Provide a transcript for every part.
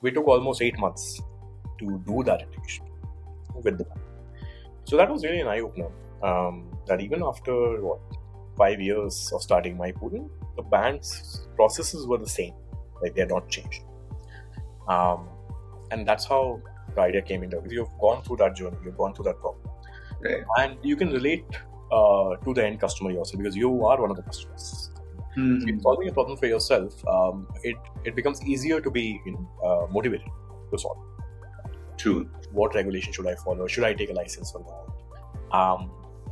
we took almost 8 months to do that integration with the bank. So that was really an eye-opener, that even after 5 years of starting my pool, the bank's processes were the same, like they had not changed. And that's how the idea came into it. Because you've gone through that journey, you've gone through that problem, Right. and you can relate to the end customer yourself because you are one of the customers. So in solving a problem for yourself, it becomes easier to be motivated to solve. True. What regulation should I follow? Should I take a license or not?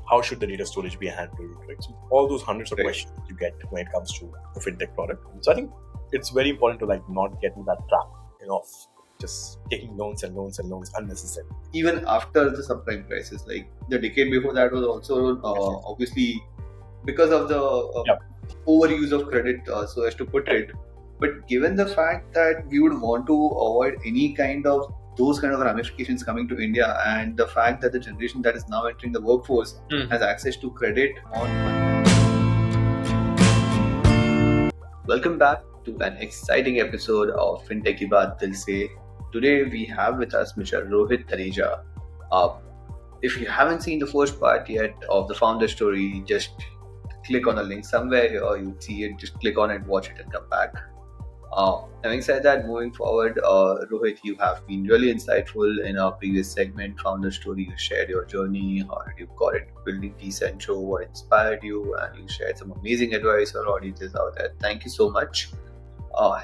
How should the data storage be handled? Right? So all those hundreds of Right. questions you get when it comes to a fintech product. So I think it's very important to not get into that trap, of just taking loans and loans and loans unnecessarily. Even after the subprime crisis, like the decade before that was also obviously because of the overuse of credit, so as to put it. But given the fact that we would want to avoid any kind of those kind of ramifications coming to India, and the fact that the generation that is now entering the workforce has access to credit on one. Welcome back to an exciting episode of Fintech Ki Baat. Today we have with us Mr. Rohit Taneja. If you haven't seen the first part yet of the founder story, just click on the link somewhere here, or you see it, just click on it, watch it and come back. Having said that, moving forward, Rohit, you have been really insightful in our previous segment, Founder Story. You shared your journey, how did you got it building Decentro, what inspired you, and you shared some amazing advice for audiences out there. Thank you so much.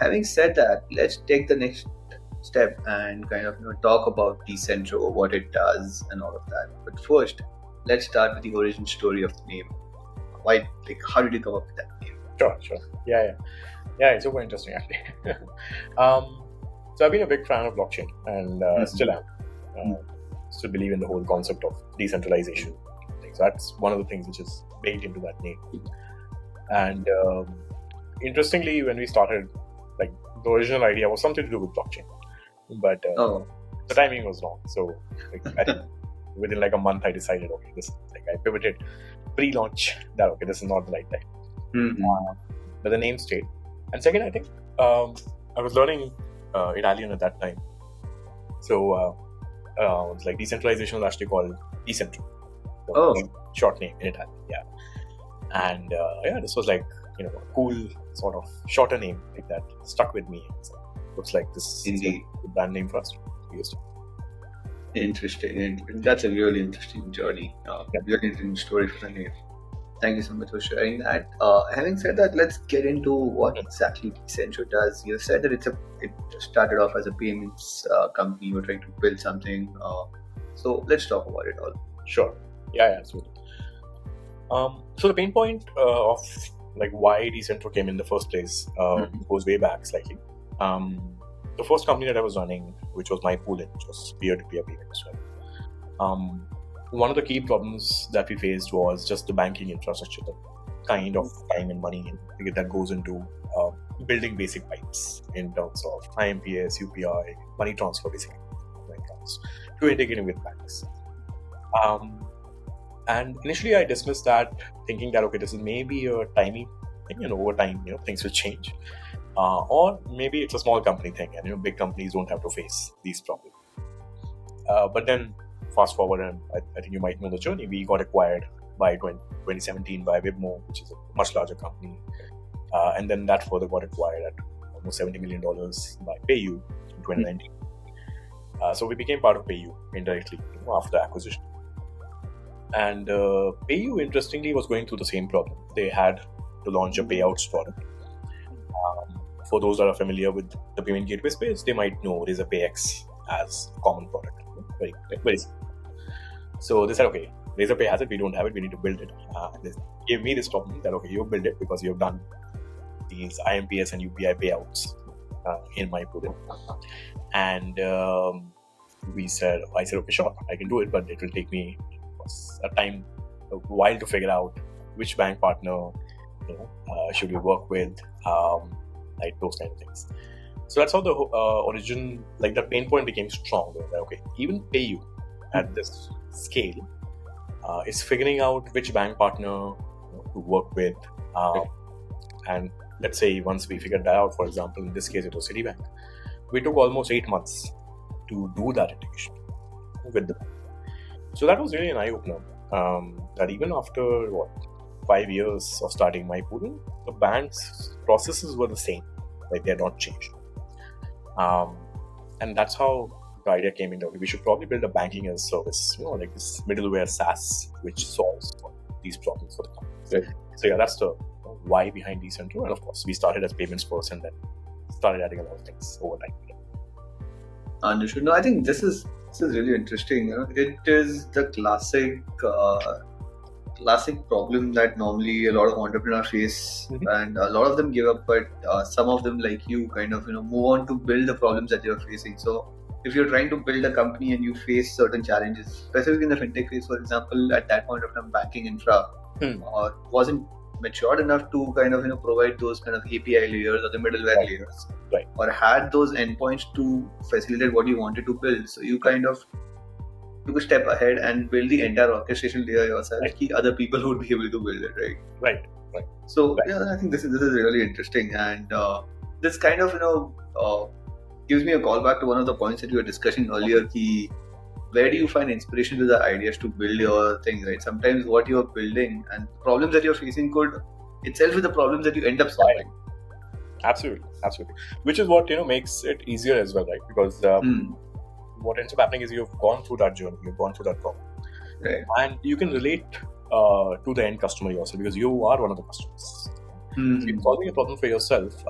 Having said that, let's take the next step and kind of talk about Decentro, what it does and all of that. But first, let's start with the origin story of the name. Why, how did you come up with that name? Sure. Yeah, it's super interesting actually. So I've been a big fan of blockchain and still am. Still believe in the whole concept of decentralization. So that's one of the things which is baked into that name. And interestingly, when we started, the original idea was something to do with blockchain, but the timing was wrong. So I think within a month, I decided, okay, this I pivoted pre-launch that this is not the right time. But the name stayed. And second, I think I was learning Italian at that time. So it's decentralization was actually called Decentro. Short name in Italian, yeah. And this was a cool sort of shorter name that stuck with me. So looks like this is a brand name for us to use. Interesting. That's a really interesting journey. Really interesting story for the name. Thank you so much for sharing that. Having said that, let's get into what exactly Decentro does. You said that it started off as a payments company. You were trying to build something. So let's talk about it all. Sure. Yeah, absolutely. So the pain point of why Decentro came in the first place goes way back slightly. The first company that I was running, which was my pool-in, which was peer-to-peer payments. One of the key problems that we faced was just the banking infrastructure, the kind of time and money that goes into building basic pipes in terms of IMPS, UPI, money transfer, basically, when it comes to integrating with banks. And initially, I dismissed that, thinking that this is maybe a tiny thing, and over time, things will change, or maybe it's a small company thing, and big companies don't have to face these problems. But then, fast forward, and I think you might know the journey. We got acquired by 2017 by Wibmo, which is a much larger company, and then that further got acquired at almost $70 million by PayU in 2019. So we became part of PayU indirectly after the acquisition. And PayU, interestingly, was going through the same problem. They had to launch a payouts product. For those that are familiar with the payment gateway space, they might know Razor PayX as a common product. Very simple. So they said, okay, Razorpay has it, we don't have it, we need to build it. They gave me this problem that, okay, you build it because you've done these IMPS and UPI payouts in my pool. And I said, okay, sure, I can do it, but it will take me a while to figure out which bank partner should we work with, those kind of things. So that's how the origin, the pain point became stronger. Okay, even PayU at this scale is figuring out which bank partner to work with. And let's say once we figured that out, for example, in this case it was Citibank. we took almost 8 months to do that integration with the bank. So that was really an eye-opener. That even after 5 years of starting my pool, the bank's processes were the same, like they had not changed. And that's how the idea came in. We should probably build a banking as a service, like this middleware SaaS, which solves these problems for the companies. Right. So yeah, that's the why behind Decentro. And of course, we started as payments first and then started adding a lot of things over time. Understood. No, I think this is really interesting. It is the classic problem that normally a lot of entrepreneurs face, and a lot of them give up, but some of them, like you, kind of move on to build the problems that you're facing. So if you're trying to build a company and you face certain challenges, specifically in the fintech phase, for example, at that point of time, banking infra wasn't matured enough to kind of provide those kind of API layers or the middleware layers, right, or had those endpoints to facilitate what you wanted to build. So you kind of took a step ahead and build the entire orchestration layer yourself. Right. Other people would be able to build it, right? Right. So yeah, I think this is really interesting, and this kind of gives me a call back to one of the points that you were discussing earlier. Where do you find inspiration to the ideas to build your thing, right? Sometimes what you're building and problems that you're facing could itself be the problems that you end up solving. Absolutely. Which is what makes it easier as well, right? Because what ends up happening is you've gone through that journey, you've gone through that problem, right? And you can relate to the end customer yourself because you are one of the customers. If you're solving a problem for yourself,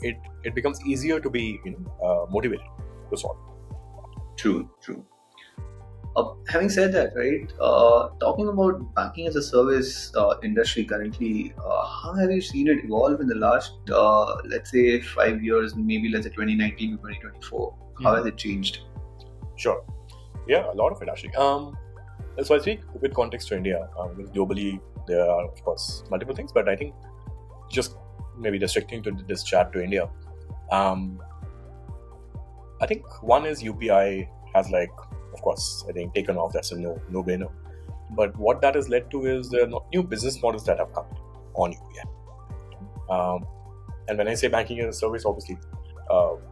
it becomes easier to be motivated to solve. True. Having said that, right, talking about banking as a service industry currently, how have you seen it evolve in the last, let's say, 5 years, maybe let's say 2019 to 2024? How has it changed? Sure. Yeah, a lot of it actually. So I speak with context to India. Globally, there are, of course, multiple things, but I think just maybe restricting to this chat to India, I think one is UPI has of course, I think taken off. That's a no-brainer. But what that has led to is there are new business models that have come on UPI. And when I say banking as a service, obviously,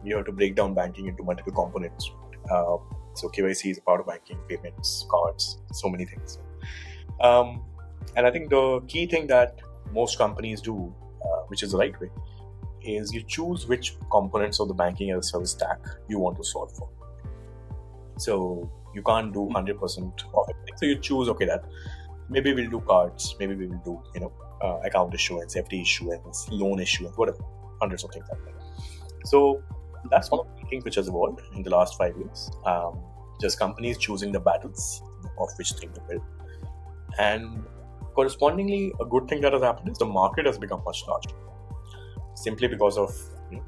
you have to break down banking into multiple components. So KYC is a part of banking, payments, cards, so many things. And I think the key thing that most companies do, which is the right way, is you choose which components of the banking as a service stack you want to solve for. So you can't do 100% of it. So you choose, that maybe we'll do cards, maybe we will do, account issuance, FD issuance, loan issuance, whatever, hundreds of things like that. So that's one of the things which has evolved in the last 5 years. Just companies choosing the battles of which thing to build. And correspondingly, a good thing that has happened is the market has become much larger. Simply because of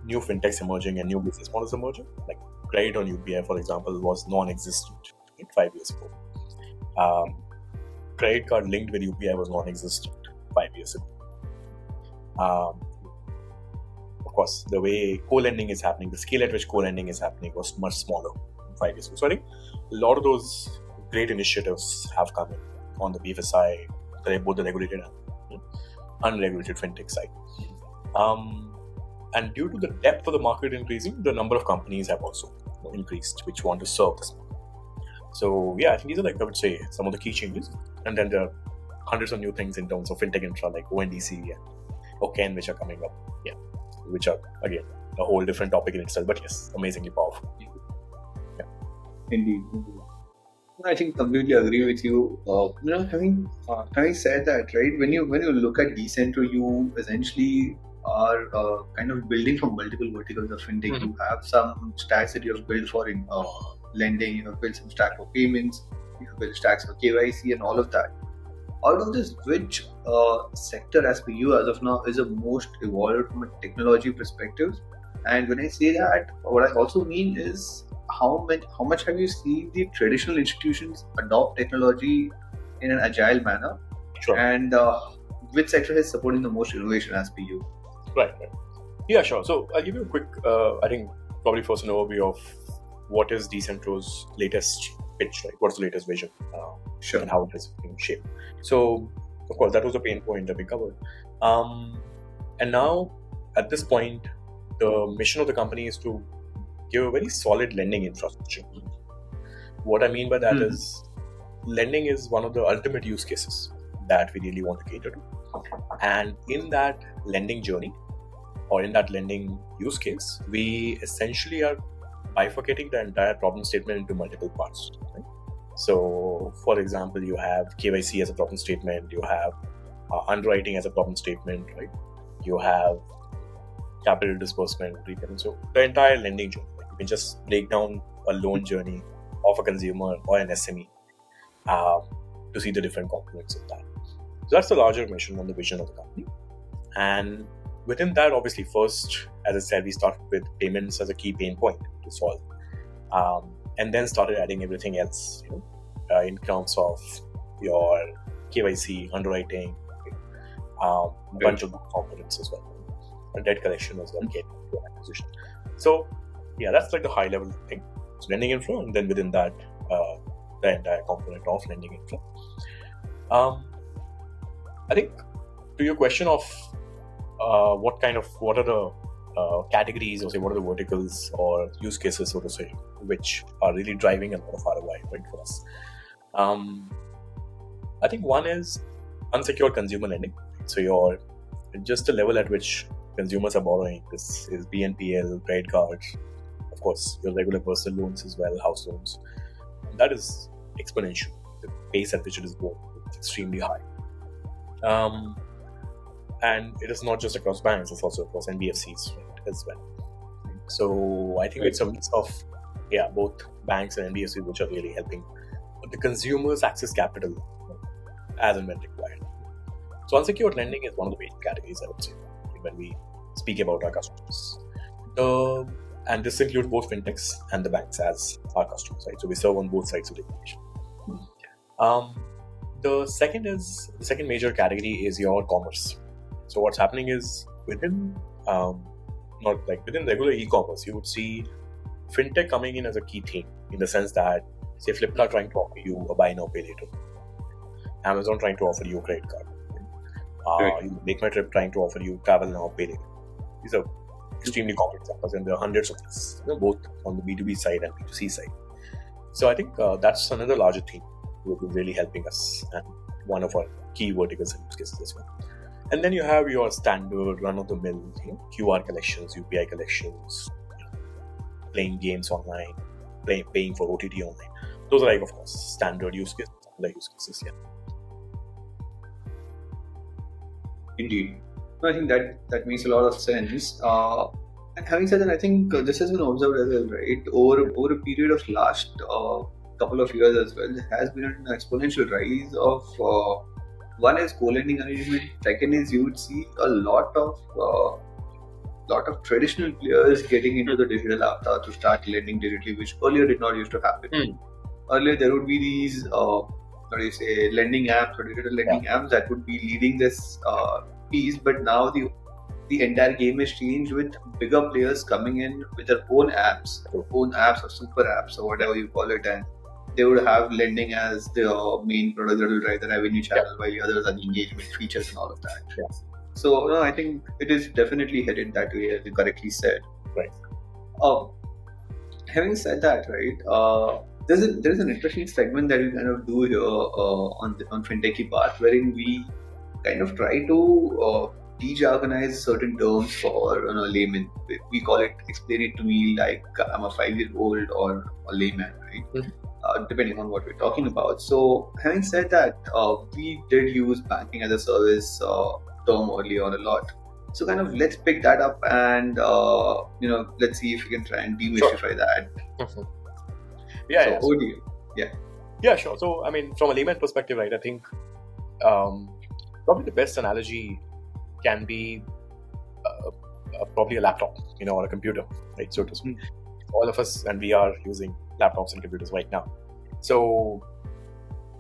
new fintechs emerging and new business models emerging. Like credit on UPI, for example, was non-existent 5 years ago. Credit card linked with UPI was non-existent 5 years ago. Of course, the way co-lending is happening, the scale at which co-lending is happening was much smaller 5 years ago. So I think a lot of those great initiatives have come in on the BFSI, both the regulated and unregulated fintech side. And due to the depth of the market increasing, the number of companies have also increased which want to serve this market. So yeah, I think these are I would say some of the key changes. And then there are hundreds of new things in terms of fintech infra like ONDC and OCAN which are coming up. Yeah, which are again a whole different topic in itself, but yes, amazingly powerful. Yeah. Indeed. I think completely agree with you. Having said that, right, when you look at Decentro, you essentially are kind of building from multiple verticals of fintech. You have some stacks that you have built for in lending, you have built some stack for payments, you have built stacks for KYC and all of that. Out of this, which sector as per you as of now is the most evolved from a technology perspective? And when I say that, what I also mean is how much have you seen the traditional institutions adopt technology in an agile manner? Sure. And which sector is supporting the most innovation as per you? Right. Yeah, sure. So I'll give you a quick, I think probably first an overview of what is Decentro's latest pitch, right? What's the latest vision? Sure. And how it is being shaped. So, of course, that was a pain point that we covered. And now, at this point, the mission of the company is to give a very solid lending infrastructure. What I mean by that is lending is one of the ultimate use cases that we really want to cater to. And in that lending journey or in that lending use case, we essentially are bifurcating the entire problem statement into multiple parts. Right? So, for example, you have KYC as a problem statement, you have underwriting as a problem statement, right? You have capital disbursement, repayment. So the entire lending journey, you can just break down a loan journey of a consumer or an SME to see the different components of that. So that's the larger mission on the vision of the company. And within that, obviously, first, as I said, we started with payments as a key pain point to solve, and then started adding everything else, in terms of your KYC, underwriting, bunch of components as well, debt collection as well, acquisition. So yeah, that's like the high level thing. So lending infra, and then within that, the entire component of lending infra. I think to your question of what are the categories, or say what are the verticals or use cases, so to say, which are really driving a lot of ROI, right, for us. I think one is unsecured consumer lending. So your just the level at which consumers are borrowing is BNPL, credit cards, of course, your regular personal loans as well, house loans. That is exponential. The pace at which it is growing is extremely high. And it is not just across banks, it's also across NBFCs, right, as well. So I think it's a mix of both banks and NBFCs which are really helping the consumers access capital as and when required. So unsecured lending is one of the major categories, I would say, when we speak about our customers. And this includes both fintechs and the banks as our customers, right? So we serve on both sides of the equation. The second major category is your commerce. So what's happening is within within regular e-commerce, you would see fintech coming in as a key theme, in the sense that, say, Flipkart trying to offer you a buy now, pay later, Amazon trying to offer you a credit card, Make My Trip trying to offer you travel now, pay later. These are extremely common examples, and there are hundreds of these, both on the B2B side and B2C side. So I think that's another larger theme which is really helping us, and one of our key verticals and use cases as well. And then you have your standard run-of-the-mill, QR collections, UPI collections, playing games online, paying for OTT online. Those are, like, of course, standard use cases, other use cases. Indeed. I think that makes a lot of sense. And having said that, I think this has been observed as well, right? Over a period of last couple of years as well, there has been an exponential rise of one is co-lending arrangement. Second is you would see a lot of traditional players getting into the digital avatar to start lending digitally, which earlier did not used to happen. Earlier there would be these lending apps or digital lending apps that would be leading this piece, but now the entire game has changed with bigger players coming in with their own apps or super apps or whatever you call it, and they would have lending as their main product that will drive the revenue channel, while the others are the engagement features and all of that. So I think it is definitely headed that way, as you correctly said. Right. Having said that, right, there's an interesting segment that we kind of do here on Fintech Ki Baat, wherein we kind of try to de-jargonize certain terms for layman. We call it explain it to me like I'm a 5-year-old or a layman, right? Depending on what we're talking about. So having said that, we did use banking as a service term early on a lot. So kind of let's pick that up and let's see if we can try and demystify that. Over to you. Yeah, sure. So I mean, from a layman perspective, right, I think probably the best analogy can be probably a laptop, or a computer, right? So to speak. All of us, and we are using laptops and computers right now. So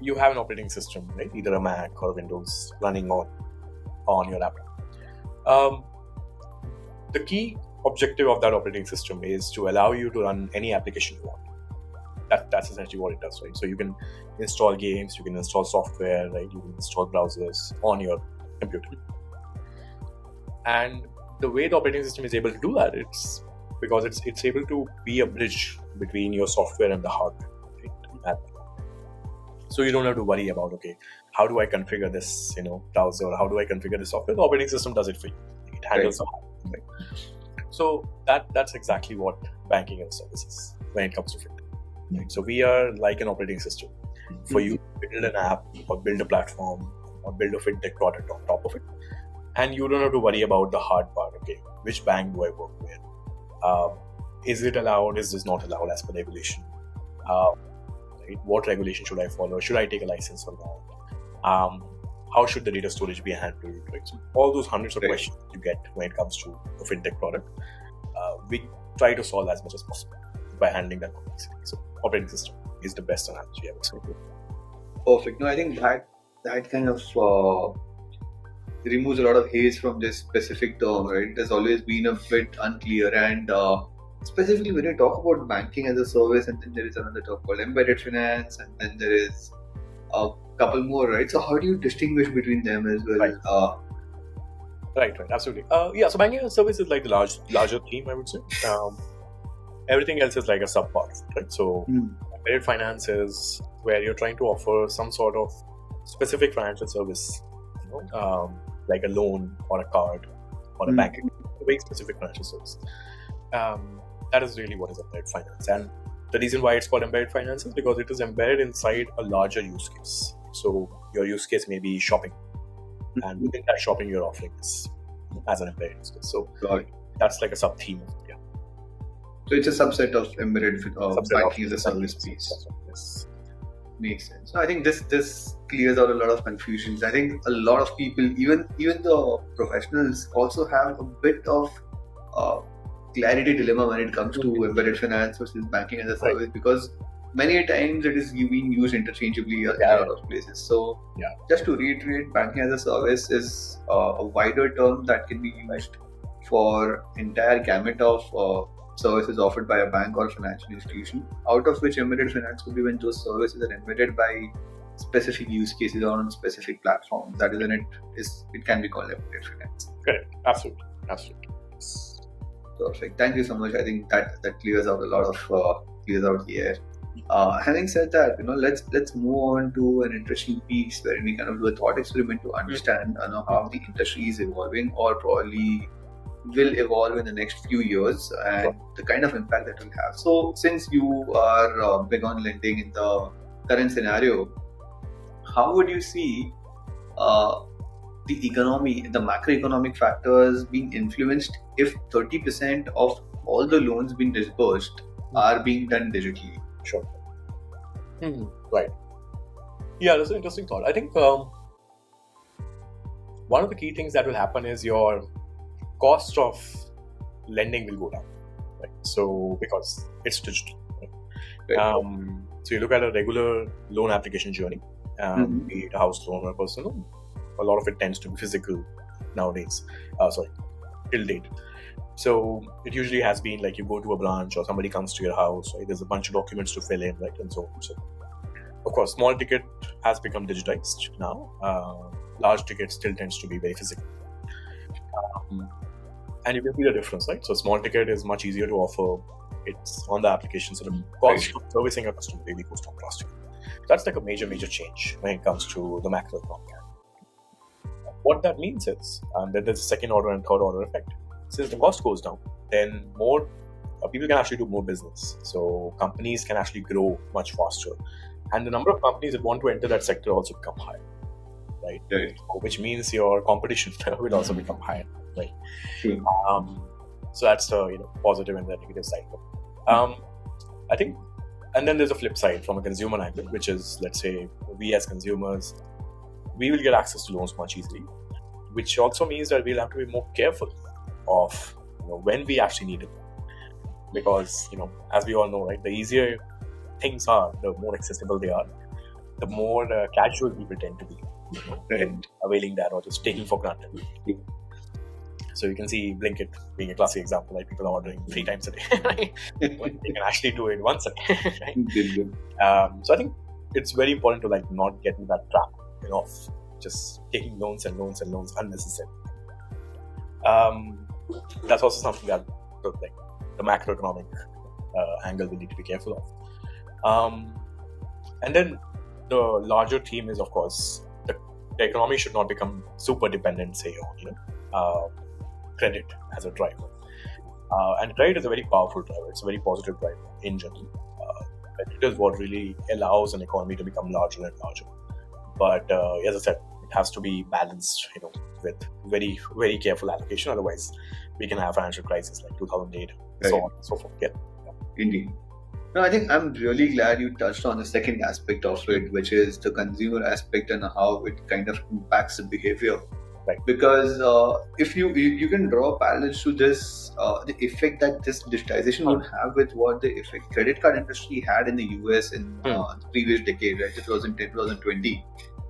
you have an operating system, right? Either a Mac or Windows running on your laptop. The key objective of that operating system is to allow you to run any application you want. That's essentially what it does, right? So you can install games, you can install software, right? You can install browsers on your computer. And the way the operating system is able to do that, it's because it's able to be a bridge between your software and the hardware. Right? So you don't have to worry about, okay, how do I configure this, browser, or how do I configure this software? The operating system does it for you. It handles the hardware. Right? So that's exactly what banking as a service is when it comes to fintech. Right? So we are like an operating system for you to build an app or build a platform or build a fintech product on top of it. And you don't have to worry about the hard part. Okay, which bank do I work with? Is it allowed? Is this not allowed as per regulation? Right? What regulation should I follow? Should I take a license or not? How should the data storage be handled? Right? So all those hundreds of questions you get when it comes to a fintech product, we try to solve as much as possible by handling that complexity. So operating system is the best analogy I would say. Perfect. No, I think that kind of removes a lot of haze from this specific term, right? It has always been a bit unclear, and specifically when you talk about banking as a service, and then there is another term called embedded finance, and then there is a couple more, right? So how do you distinguish between them as well? Right, absolutely. So banking as a service is like the larger theme, I would say. Everything else is like a subpart, right? So embedded finance is where you're trying to offer some sort of specific financial service, like a loan or a card or a banking, a very specific financial service. That is really what is embedded finance. And the reason why it's called embedded finance is because it is embedded inside a larger use case. So your use case may be shopping, and within that shopping you're offering this as an embedded use case. So that's like a sub-theme of it. Yeah. So it's a subset of embedded banking as a service piece. Yes. Makes sense. So I think this clears out a lot of confusions. I think a lot of people, even the professionals, also have a bit of clarity dilemma when it comes to embedded finance versus banking as a service, because many times it is being used interchangeably in a lot of places. So just to reiterate, banking as a service is a wider term that can be used for entire gamut of services offered by a bank or financial institution, out of which embedded finance could be when those services are embedded by specific use cases or on specific platforms. That is when it can be called embedded finance. Correct. Absolutely. Perfect. Thank you so much. I think that clears out a lot of clears out here. Having said that, let's move on to an interesting piece where we kind of do a thought experiment to understand how the industry is evolving, or probably will evolve in the next few years, and the kind of impact that will have. So since you are big on lending in the current scenario, how would you see the economy, the macroeconomic factors being influenced if 30% of all the loans being disbursed are being done digitally? Sure. Right. Yeah, that's an interesting thought. I think one of the key things that will happen is your cost of lending will go down, right? So because it's digital, right? So you look at a regular loan application journey, be it a house loan or a personal loan, a lot of it tends to be physical nowadays. Till date. So it usually has been like you go to a branch or somebody comes to your house, right? There's a bunch of documents to fill in, right? And so of course, small ticket has become digitized now. Large ticket still tends to be very physical. And you can see the difference, right? So small ticket is much easier to offer. It's on the application, so the cost of servicing a customer really goes down drastically. That's like a major change when it comes to the macroeconomic. What that means is that there's a second order and third order effect. Since the cost goes down, then more people can actually do more business. So companies can actually grow much faster, and the number of companies that want to enter that sector also become higher, right? Which means your competition will also become higher, right? So that's the positive and the negative side. I think, and then there's a flip side from a consumer angle, which is, let's say, we as consumers, we will get access to loans much easily, which also means that we'll have to be more careful of when we actually need it, because as we all know, right, the easier things are, the more accessible they are, the more casual people tend to be in availing that or just taking for granted. So you can see Blinkit being a classic example, right? People are ordering 3 times a day, right? When they can actually do it once a day, right? So I think it's very important to not get into that trap of just taking loans unnecessarily. That's also something that the macroeconomic angle we need to be careful of. And then the larger theme is, of course, the economy should not become super dependent, say, on credit as a driver. And credit is a very powerful driver. It's a very positive driver in general. Credit is what really allows an economy to become larger and larger. But as I said, it has to be balanced, with very, very careful allocation. Otherwise, we can have financial crisis like 2008, so on and so forth. Yeah. Indeed. No, I think I'm really glad you touched on the second aspect of it, which is the consumer aspect and how it kind of impacts the behavior. Right. Because if you can draw parallels to this, the effect that this digitization would have with what the effect credit card industry had in the US in the previous decade, right, 2010, 2020.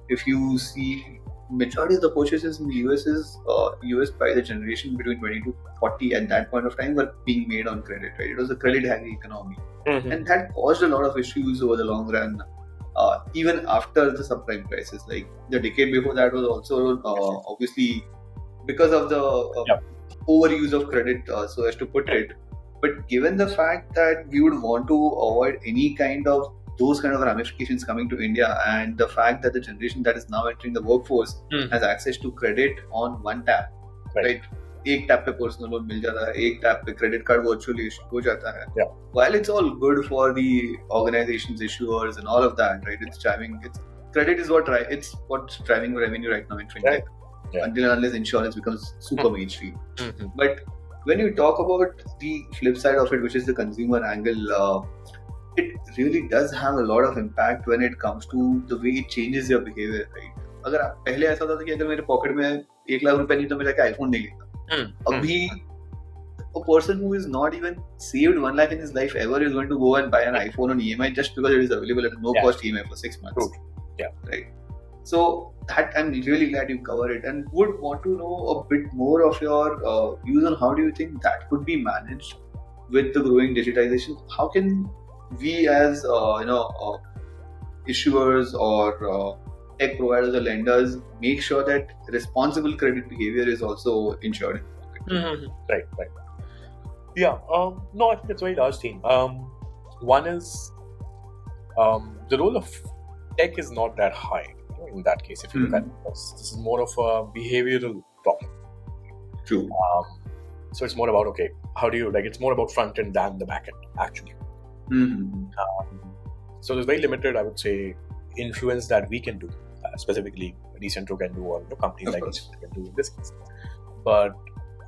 If you see, majority of the purchases in the US by the generation between 20 to 40 at that point of time were being made on credit, right? It was a credit-heavy economy. And that caused a lot of issues over the long run. Even after the subprime crisis, like the decade before that was also obviously because of the overuse of credit, so as to put it. But given the fact that we would want to avoid any kind of those kind of ramifications coming to India, and the fact that the generation that is now entering the workforce has access to credit on one tap, right? एक tap पे personal loan मिल जाता है, एक tap पे credit card virtually हो जाता है. While it's all good for the organizations, issuers, and all of that, right? Credit is what's driving revenue right now in fintech. Until and unless insurance becomes super mainstream. But when you talk about the flip side of it, which is the consumer angle, it really does have a lot of impact when it comes to the way it changes your behavior, right? अगर पहले ऐसा होता था कि अगर मेरे pocket में 1 लाख रुपए नहीं तो मैं जाके आईफोन नहीं लेता. Abhi, a person who is not even saved 1 lakh in his life ever is going to go and buy an iPhone on EMI just because it is available at no cost EMI for 6 months. Right. So that I'm really glad you covered it, and would want to know a bit more of your views on how do you think that could be managed with the growing digitization. How can we as issuers or tech providers or lenders make sure that responsible credit behavior is also ensured? Right. Yeah. No, I think it's a very large theme. One is the role of tech is not that high in that case. If you look at it, this is more of a behavioral problem. True. So it's more about how do you it's more about front end than the back end actually. So there's very limited, I would say, influence that we can do. Specifically, Decentro can do, or companies like Decentro can do in this case. But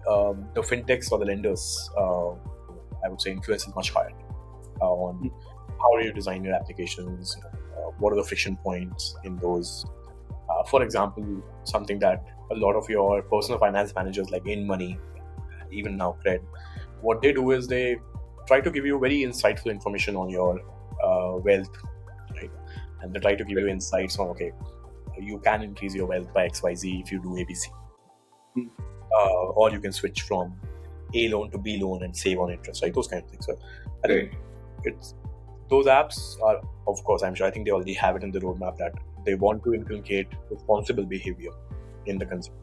the fintechs or the lenders, I would say, influence is much higher on how do you design your applications, what are the friction points in those. For example, something that a lot of your personal finance managers like InMoney, even now Cred, what they do is they try to give you very insightful information on your wealth, right? And they try to give you insights on, you can increase your wealth by XYZ if you do ABC. Or you can switch from A loan to B loan and save on interest, right? Those kind of things. So I think those apps are, of course, I think they already have it in the roadmap that they want to inculcate responsible behavior in the consumer.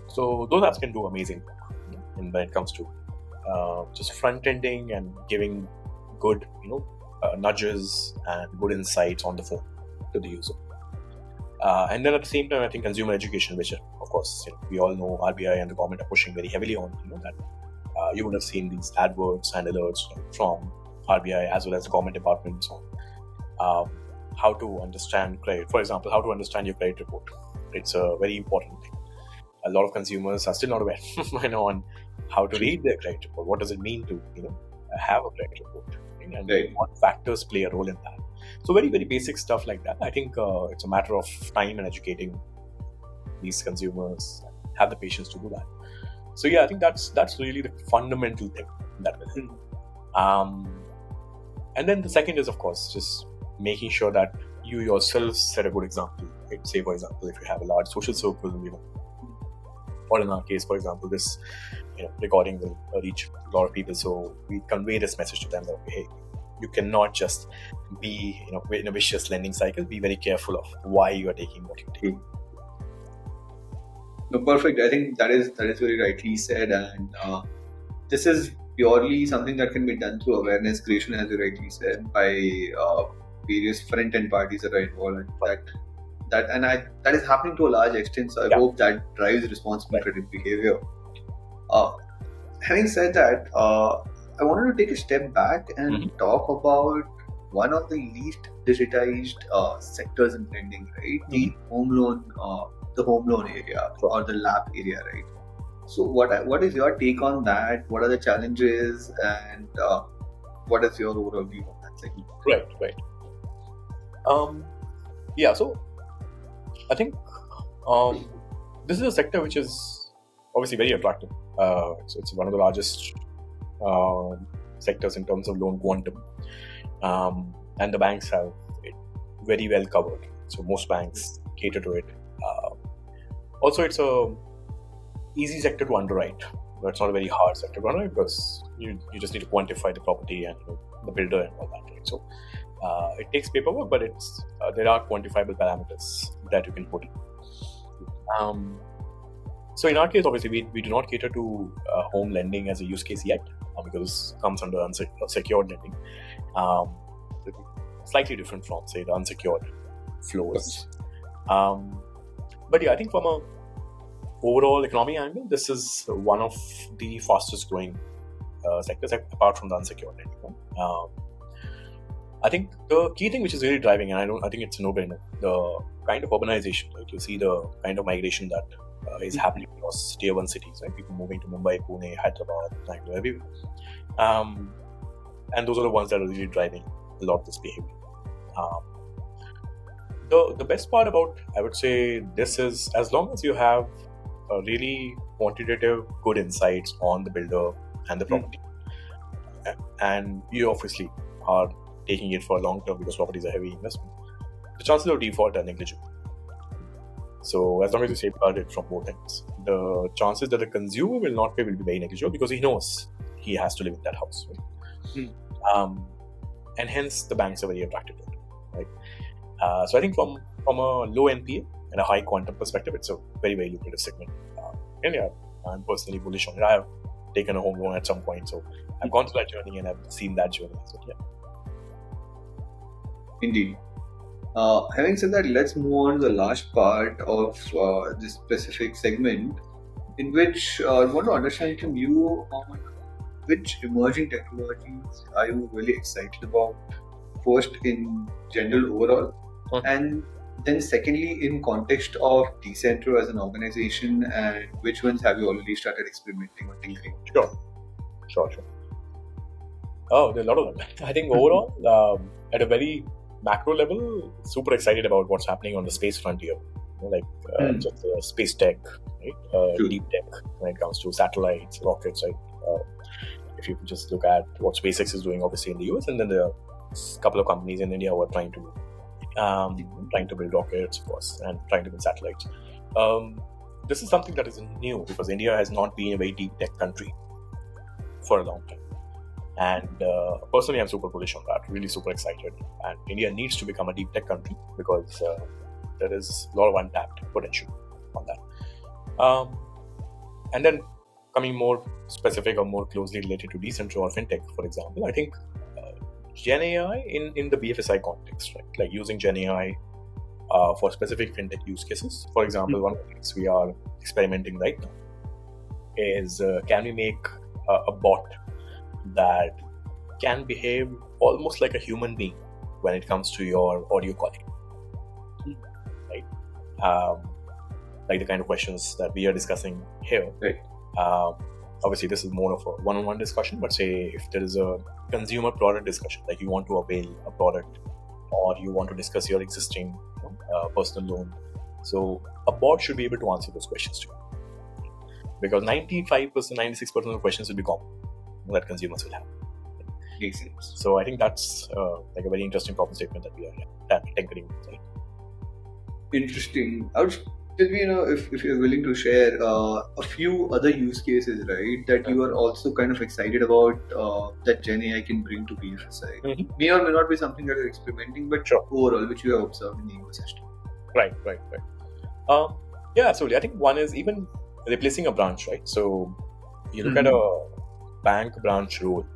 So those apps can do amazing work when it comes to just front-ending and giving good, nudges and good insights on the phone to the user. And then at the same time, I think consumer education, which of course we all know RBI and the government are pushing very heavily on. That you would have seen these adverts and alerts from RBI as well as the government departments on how to understand credit. For example, how to understand your credit report. It's a very important thing. A lot of consumers are still not aware on how to read their credit report. What does it mean to have a credit report, and what factors play a role in that. So very, very basic stuff like that. I think it's a matter of time and educating these consumers, have the patience to do that. So I think that's really the fundamental thing that will help. And then the second is, of course, just making sure that you yourself set a good example. Right? Say, for example, if you have a large social circle, or in our case, for example, this recording will reach a lot of people. So we convey this message to them that, hey, you cannot just be in a vicious lending cycle. Be very careful of why you are taking what you take. No, perfect. I think that is very rightly said, and this is purely something that can be done through awareness creation, as you rightly said, by various front-end parties that are involved. And that is happening to a large extent. So I hope that drives responsible credit behavior. Having said that, I wanted to take a step back and talk about one of the least digitized sectors in lending, right? The home loan area or the LAP area, right? So what is your take on that? What are the challenges, and what is your overall view on that segment? Right. So I think this is a sector which is obviously very attractive. It's one of the largest sectors in terms of loan quantum, and the banks have it very well covered. So most banks cater to it. Also, it's a easy sector to underwrite. But it's not a very hard sector to underwrite because you just need to quantify the property and the builder and all that. Right? So it takes paperwork, but there are quantifiable parameters that you can put in. So in our case, obviously, we do not cater to home lending as a use case yet because it comes under secured lending. Slightly different from, say, the unsecured flows. But yeah, I think from a overall economy angle, this is one of the fastest growing sectors apart from the unsecured lending. I think the key thing which is really driving, and I think it's a no-brainer, the kind of urbanization. Right? You see the kind of migration that is happening across tier 1 cities, right? People moving to Mumbai, Pune, Hyderabad, Bangalore, everywhere. And those are the ones that are really driving a lot of this behavior. The best part about, I would say, this is as long as you have really quantitative, good insights on the builder and the property, and you obviously are taking it for a long term because properties are heavy investment, the chances of default are negligible. So as long as you safeguard it from both ends, the chances that the consumer will not pay will be very negligible because he knows he has to live in that house, right? And hence the banks are very attracted to it, right? So I think from a low NPA and a high quantum perspective, it's a very, very lucrative segment. And yeah, I'm personally bullish on it. I have taken a home loan at some point, so I've gone through that journey and I've seen that journey. So yeah. Indeed. Having said that, let's move on to the last part of this specific segment, in which I want to understand from you on which emerging technologies are you really excited about, first in general overall, and then secondly in context of Decentro as an organization, and which ones have you already started experimenting or tinkering? Sure. Oh, there are a lot of them. I think overall, at a very macro level, super excited about what's happening on the space frontier, just space tech, right? Deep tech when it comes to satellites, rockets, right? If you just look at what SpaceX is doing, obviously in the US, and then there are a couple of companies in India who are trying to build rockets, of course, and trying to build satellites. This is something that is new because India has not been a very deep tech country for a long time. And personally, I'm super bullish on that, really super excited. And India needs to become a deep tech country because there is a lot of untapped potential on that. And then coming more specific or more closely related to Decentro or Fintech, for example, I think Gen AI in the BFSI context, right? Like using Gen AI for specific Fintech use cases. For example, one of the things we are experimenting right now is can we make a bot that can behave almost like a human being when it comes to your audio calling, right? Like the kind of questions that we are discussing here. Right. Obviously, this is more of a one-on-one discussion, but say if there is a consumer product discussion, like you want to avail a product or you want to discuss your existing personal loan, so a bot should be able to answer those questions too. Because 95%, 96% of the questions will be common that consumers will have. Makes sense. So I think that's like a very interesting problem statement that we are tinkering with. Right? Interesting. I would tell me, if you're willing to share a few other use cases, right, that you are also kind of excited about that Gen AI can bring to BFSI. May or may not be something that you're experimenting, but overall, which you have observed in the ecosystem. Right. Yeah, absolutely. I think one is even replacing a branch, right? So you look at bank branch role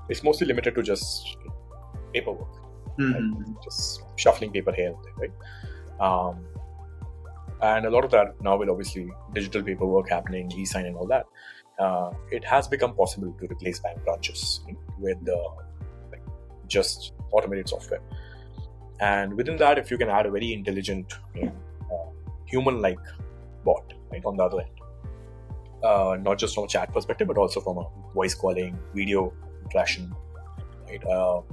is mostly limited to just paperwork, right? Just shuffling paper here and there, right? And a lot of that now with obviously digital paperwork happening, e-sign and all that, it has become possible to replace bank branches, right, with like just automated software. And within that, if you can add a very intelligent, human-like bot, right, on the other end, not just from a chat perspective, but also from a voice calling, video interaction, right? So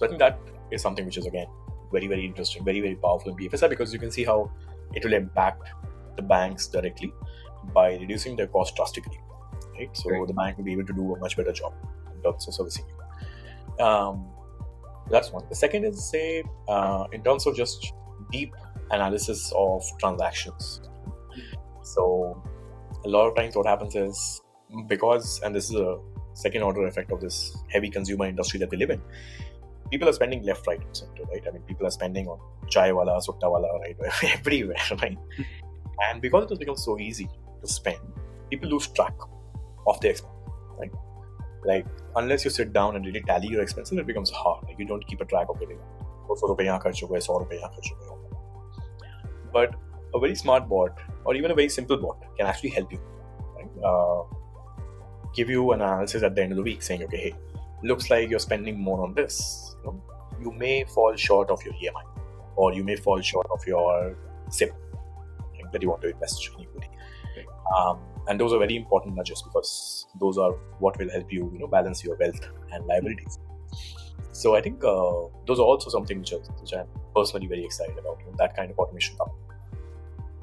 I think that is something which is again very, very interesting, very, very powerful in BFSI, because you can see how it will impact the banks directly by reducing their cost drastically, right? So Right. the bank will be able to do a much better job in terms of servicing you. That's one. The second is, say, in terms of just deep analysis of transactions. So a lot of times what happens is, because, and this is a second order effect of this heavy consumer industry that we live in, people are spending left, right, and center, right? I mean, people are spending on chai wala, sutta wala, right? Everywhere, right? And because it has become so easy to spend, people lose track of their expenses, right? Like, unless you sit down and really tally your expenses, it becomes hard. Like, you don't keep a track of it. 200 rupees yahan kharch ho gaye, 100 rupees yahan kharch ho gaye. But a very smart bot, or even a very simple bot, can actually help you, right? Give you an analysis at the end of the week saying, okay, hey, looks like you're spending more on this. You may fall short of your EMI, or you may fall short of your SIP, right, that you want to invest in equity. And those are very important nudges, because those are what will help you, balance your wealth and liabilities. So I think those are also something which I'm personally very excited about, that kind of automation.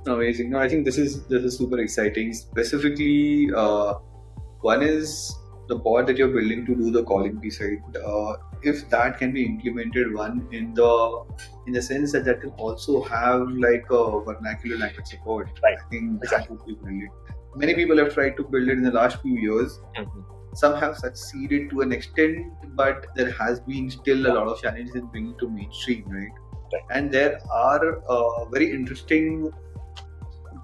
Amazing. No, I think this is super exciting. Specifically, one is the bot that you're building to do the calling piece, right? If that can be implemented, one in the sense that can also have like a vernacular language support, Right. I think Exactly. that would be brilliant. Many people have tried to build it in the last few years. Some have succeeded to an extent, but there has been still a lot of challenges in bringing to mainstream, right? Right. And there are very interesting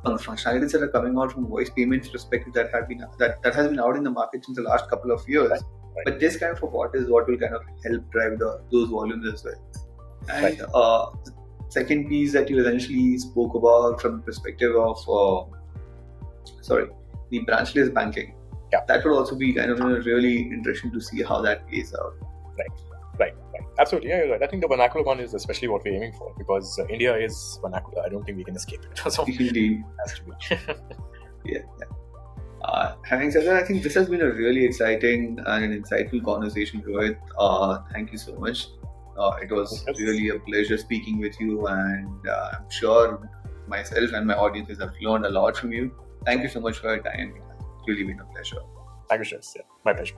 functionalities that are coming out from voice payments perspective that has been out in the market since the last couple of years. Right. But this kind of a bot is what will kind of help drive those volumes as well. And Right. the second piece that you essentially spoke about from the perspective of the branchless banking. Yeah. That would also be kind of really interesting to see how that plays out. Right. Absolutely. Yeah, you're right. I think the vernacular one is especially what we're aiming for, because India is vernacular. I don't think we can escape it. So Indeed. it has to be. Yeah. Having said that, I think this has been a really exciting and an insightful conversation, Rohit. Thank you so much. It was really a pleasure speaking with you, and I'm sure myself and my audiences have learned a lot from you. Thank you so much for your time. It's really been a pleasure. Thank you, Shreya. Yeah, my pleasure.